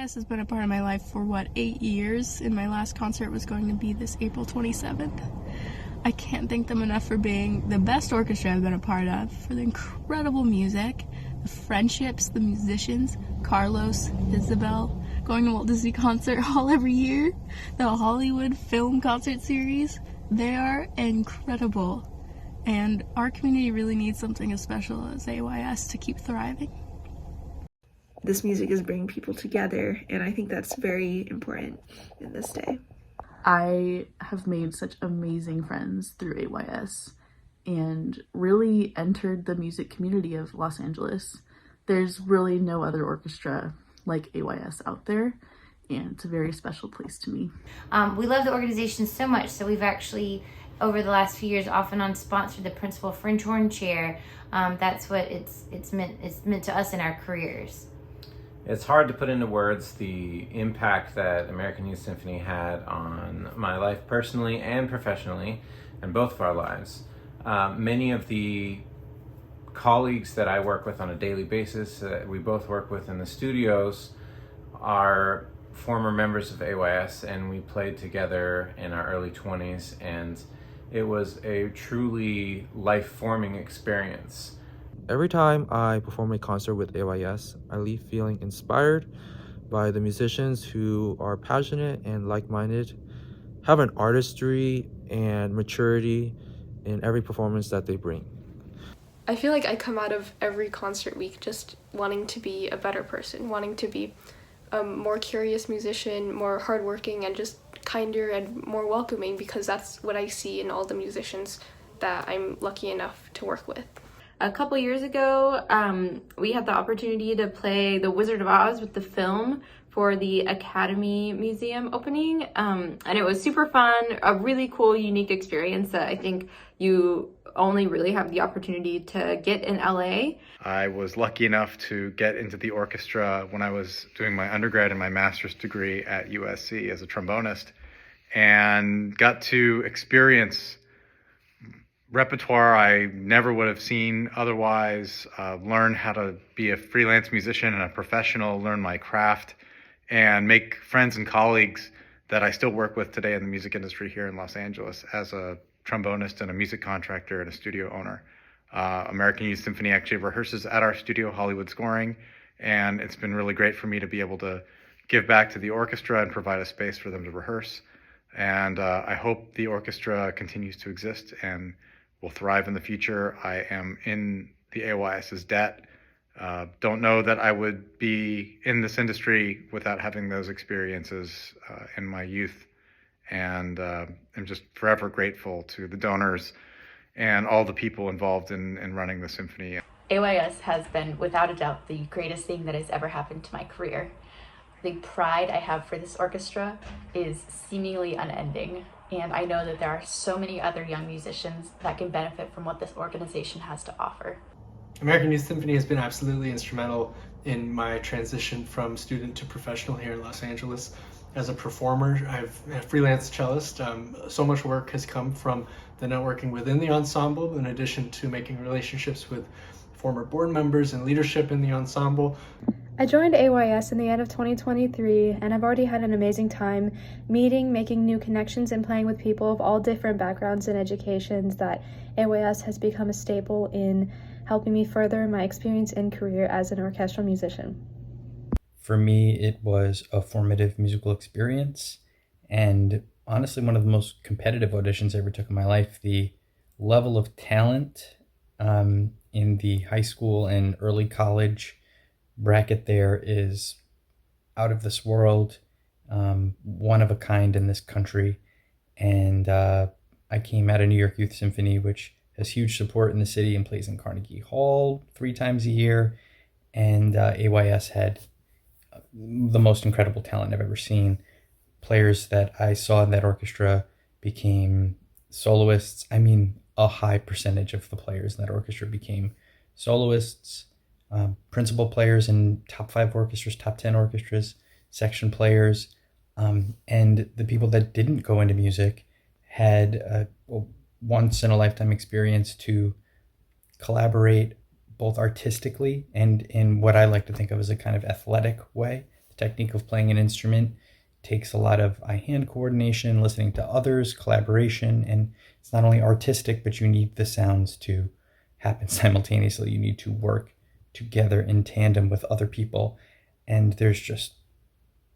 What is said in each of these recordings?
AYS has been a part of my life for 8 years, and my last concert was going to be this April 27th. I can't thank them enough for being the best orchestra I've been a part of, for the incredible music, the friendships, the musicians, Carlos, Isabel, going to Walt Disney Concert Hall every year, the Hollywood Film Concert Series. They are incredible, and our community really needs something as special as AYS to keep thriving. This music is bringing people together, and I think that's very important in this day. I have made such amazing friends through AYS and really entered the music community of Los Angeles. There's really no other orchestra like AYS out there, and it's a very special place to me. We love the organization so much, so we've actually, over the last few years, off and on sponsored the Principal Fringe Horn Chair. That's what it's meant to us in our careers. It's hard to put into words the impact that American Youth Symphony had on my life personally and professionally, and both of our lives. Many of the colleagues that I work with on a daily basis, we both work with in the studios, are former members of AYS, and we played together in our early 20s, and it was a truly life-forming experience. Every time I perform a concert with AYS, I leave feeling inspired by the musicians who are passionate and like-minded, have an artistry and maturity in every performance that they bring. I feel like I come out of every concert week just wanting to be a better person, wanting to be a more curious musician, more hardworking, and just kinder and more welcoming, because that's what I see in all the musicians that I'm lucky enough to work with. A couple years ago, we had the opportunity to play The Wizard of Oz with the film for the Academy Museum opening, and it was super fun, a really cool, unique experience that I think you only really have the opportunity to get in LA. I was lucky enough to get into the orchestra when I was doing my undergrad and my master's degree at USC as a trombonist, and got to experience repertoire I never would have seen otherwise, learn how to be a freelance musician and a professional, learn my craft, and make friends and colleagues that I still work with today in the music industry here in Los Angeles as a trombonist and a music contractor and a studio owner. American Youth Symphony actually rehearses at our studio, Hollywood Scoring, and it's been really great for me to be able to give back to the orchestra and provide a space for them to rehearse. And I hope the orchestra continues to exist and will thrive in the future. I am in the AYS's debt. Don't know that I would be in this industry without having those experiences in my youth. And I'm just forever grateful to the donors and all the people involved in running the symphony. AYS has been, without a doubt, the greatest thing that has ever happened to my career. The pride I have for this orchestra is seemingly unending. And I know that there are so many other young musicians that can benefit from what this organization has to offer. American Youth Symphony has been absolutely instrumental in my transition from student to professional here in Los Angeles. As a performer, I'm a freelance cellist. So much work has come from the networking within the ensemble, in addition to making relationships with former board members and leadership in the ensemble. I joined AYS in the end of 2023, and I've already had an amazing time meeting, making new connections, and playing with people of all different backgrounds and educations. That AYS has become a staple in helping me further my experience and career as an orchestral musician. For me, it was a formative musical experience, and honestly, one of the most competitive auditions I ever took in my life. The level of talent in the high school and early college bracket there is out of this world, one of a kind in this country. And I came out of New York Youth Symphony, which has huge support in the city and plays in Carnegie Hall 3 times a year. And AYS had the most incredible talent I've ever seen. Players that I saw in that orchestra became soloists. I mean, a high percentage of the players in that orchestra became soloists. Principal players in top 5 orchestras, top 10 orchestras, section players, and the people that didn't go into music had a once in a lifetime experience to collaborate both artistically and in what I like to think of as a kind of athletic way, to technique of playing an instrument takes a lot of eye-hand coordination, listening to others, collaboration, and it's not only artistic, but you need the sounds to happen simultaneously. You need to work together in tandem with other people, and there's just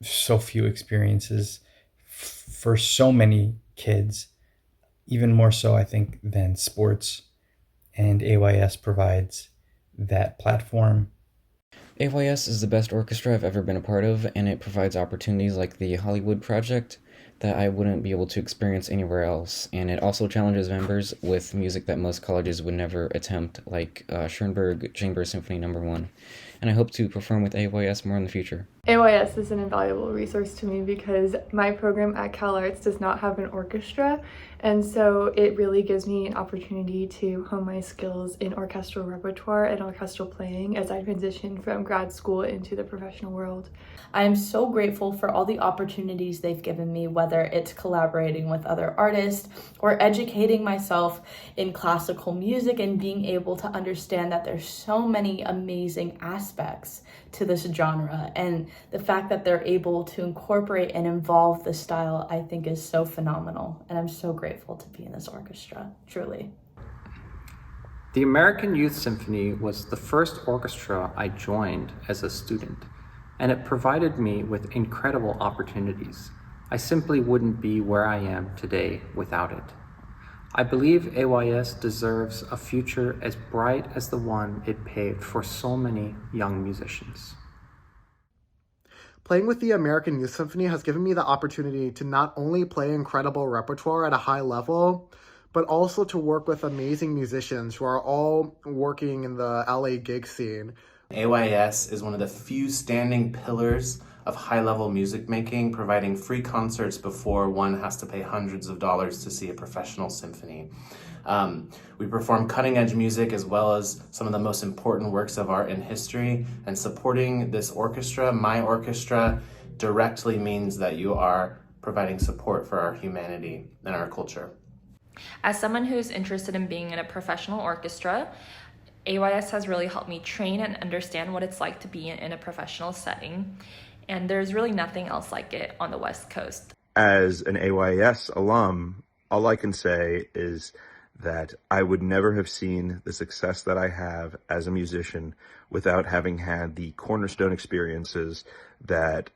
so few experiences for so many kids, even more so, I think, than sports, and AYS provides that platform. AYS is the best orchestra I've ever been a part of, and it provides opportunities like the Hollywood Project that I wouldn't be able to experience anywhere else, and it also challenges members with music that most colleges would never attempt, like Schoenberg Chamber Symphony No. 1, and I hope to perform with AYS more in the future. AYS is an invaluable resource to me because my program at CalArts does not have an orchestra, and so it really gives me an opportunity to hone my skills in orchestral repertoire and orchestral playing as I transition from grad school into the professional world. I am so grateful for all the opportunities they've given me, whether it's collaborating with other artists or educating myself in classical music and being able to understand that there's so many amazing aspects to this genre, and the fact that they're able to incorporate and involve this style I think is so phenomenal, and I'm so grateful to be in this orchestra, truly. The American Youth Symphony was the first orchestra I joined as a student, and it provided me with incredible opportunities. I simply wouldn't be where I am today without it. I believe AYS deserves a future as bright as the one it paved for so many young musicians. Playing with the American Youth Symphony has given me the opportunity to not only play incredible repertoire at a high level, but also to work with amazing musicians who are all working in the LA gig scene. AYS is one of the few standing pillars of high-level music making, providing free concerts before one has to pay hundreds of dollars to see a professional symphony. We perform cutting-edge music as well as some of the most important works of art in history, and supporting this orchestra, my orchestra, directly means that you are providing support for our humanity and our culture. As someone who's interested in being in a professional orchestra, AYS has really helped me train and understand what it's like to be in a professional setting, and there's really nothing else like it on the West Coast. As an AYS alum, all I can say is that I would never have seen the success that I have as a musician without having had the cornerstone experiences that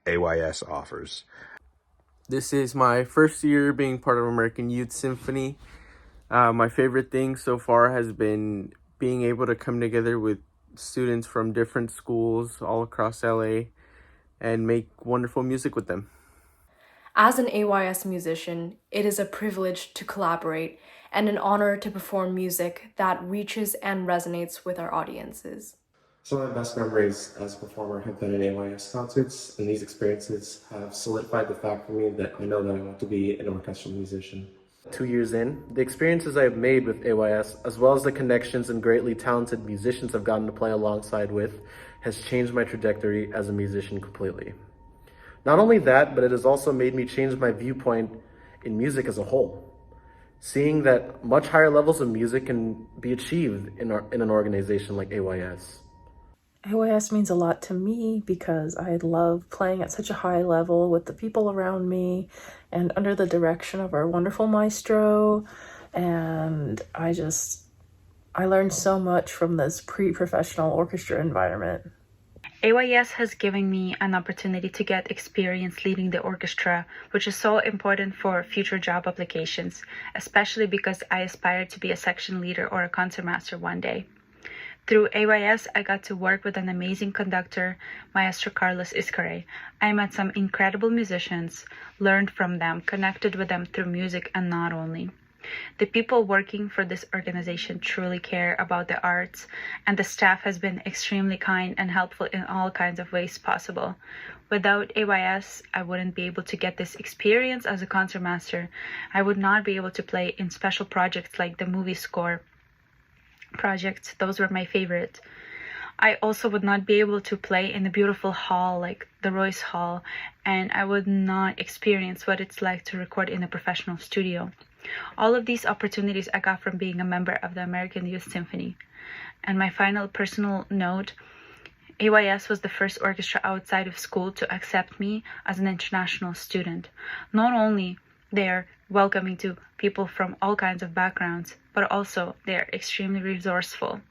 AYS offers. This is my first year being part of American Youth Symphony. My favorite thing so far has been being able to come together with students from different schools all across LA and make wonderful music with them. As an AYS musician, it is a privilege to collaborate and an honor to perform music that reaches and resonates with our audiences. Some of my best memories as a performer have been in AYS concerts, and these experiences have solidified the fact for me that I know that I want to be an orchestral musician. 2 years in, the experiences I have made with AYS, as well as the connections and greatly talented musicians I've gotten to play alongside with, has changed my trajectory as a musician completely. Not only that, but it has also made me change my viewpoint in music as a whole. Seeing that much higher levels of music can be achieved in an organization like AYS. AYS means a lot to me because I love playing at such a high level with the people around me and under the direction of our wonderful maestro, and I learned so much from this pre-professional orchestra environment. AYS has given me an opportunity to get experience leading the orchestra, which is so important for future job applications, especially because I aspire to be a section leader or a concertmaster one day. Through AYS, I got to work with an amazing conductor, Maestro Carlos Iscarre. I met some incredible musicians, learned from them, connected with them through music and not only. The people working for this organization truly care about the arts, and the staff has been extremely kind and helpful in all kinds of ways possible. Without AYS, I wouldn't be able to get this experience as a concertmaster. I would not be able to play in special projects like the movie score projects. Those were my favorite. I also would not be able to play in a beautiful hall like the Royce Hall, and I would not experience what it's like to record in a professional studio. All of these opportunities I got from being a member of the American Youth Symphony. And my final personal note AYS was the first orchestra outside of school to accept me as an international student. Not only they're welcoming to people from all kinds of backgrounds, but also they're extremely resourceful.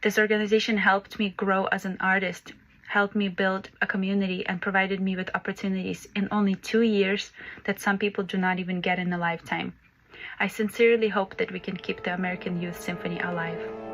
This organization helped me grow as an artist, helped me build a community, and provided me with opportunities in only 2 years that some people do not even get in a lifetime. I sincerely hope that we can keep the American Youth Symphony alive.